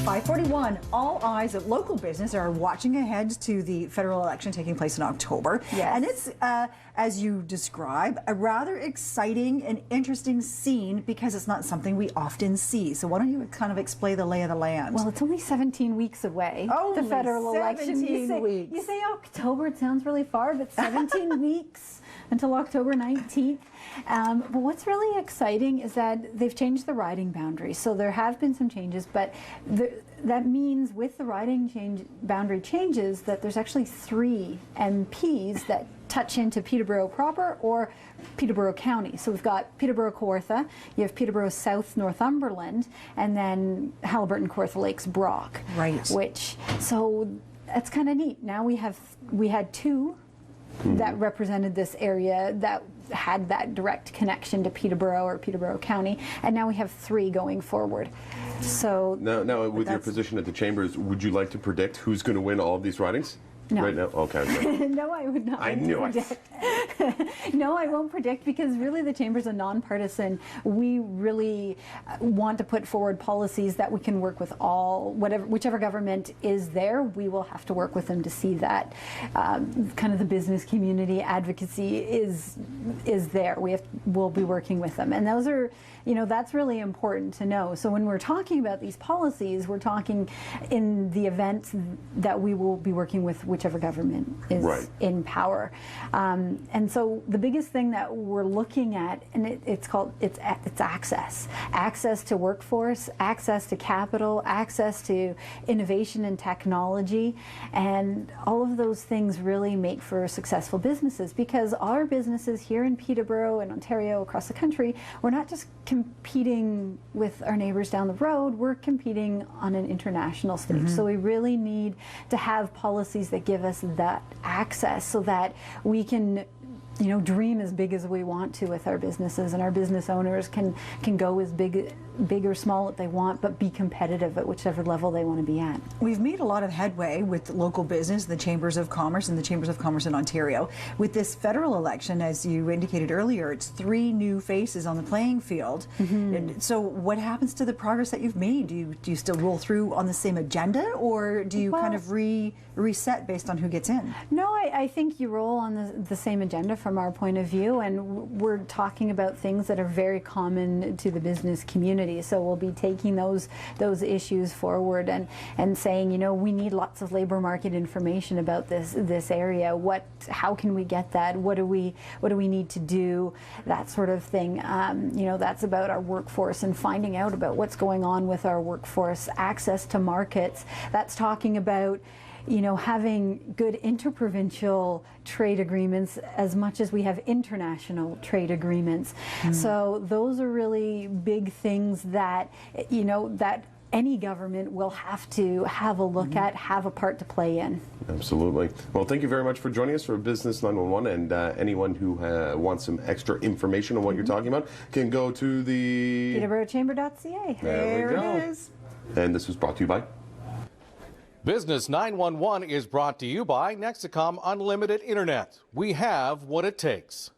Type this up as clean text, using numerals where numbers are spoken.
5:41. All eyes at local business are watching ahead to the federal election taking place in October. Yes. And it's, as you describe, a rather exciting and interesting scene because it's not something we often see. So why don't you kind of explain the lay of the land? Well, it's only 17 weeks away, Only the federal election. 17 weeks. You say October, it sounds really far, but 17 weeks until October 19th. But what's really exciting is that they've changed the riding boundaries. So there have been some changes, but that means with the riding boundary changes that there's actually 3 MPs that touch into Peterborough proper or Peterborough County. So we've got Peterborough Kawartha, you have Peterborough South Northumberland, and then Haliburton Kawartha Lakes Brock. Right. So that's kind of neat. Now we had 2 that represented this area that had that direct connection to Peterborough or Peterborough County, and now we have 3 going forward. So now with your position at the Chambers, would you like to predict who's going to win all of these ridings? No. Right now? Okay. No, I would not. I knew it. No, I won't predict because really the Chamber's a nonpartisan. We really want to put forward policies that we can work with whichever government is there, we will have to work with them to see that kind of the business community advocacy is there. We'll be working with them. And those are, that's really important to know. So when we're talking about these policies, we're talking in the event that we will be working with whichever government is in power. And so the biggest thing that we're looking at, and it's access to workforce, access to capital, access to innovation and technology, and all of those things really make for successful businesses, because our businesses here in Peterborough and Ontario, across the country, we're not just competing with our neighbors down the road, we're competing on an international stage. So we really need to have policies that give us that access so that we can dream as big as we want to with our businesses, and our business owners can go as big or small that they want, but be competitive at whichever level they want to be at. We've made a lot of headway with local business, the Chambers of Commerce and the Chambers of Commerce in Ontario. With this federal election, as you indicated earlier, it's 3 new faces on the playing field. And so what happens to the progress that you've made? Do you still roll through on the same agenda, or do you kind of reset based on who gets in? No, I think you roll on the same agenda from our point of view, and we're talking about things that are very common to the business community. So we'll be taking those issues forward and saying, we need lots of labor market information about this area. How can we get that? What do we need to do? That sort of thing. That's about our workforce and finding out about what's going on with our workforce, access to markets. That's talking about having good interprovincial trade agreements as much as we have international trade agreements. So those are really big things that, that any government will have to have a look at, have a part to play in. Absolutely. Well, thank you very much for joining us for Business 911, and anyone who wants some extra information on what you're talking about can go to the PeterboroughChamber.ca. There we go. It is. And this was brought to you by Business 911 is brought to you by Nexacom Unlimited Internet. We have what it takes.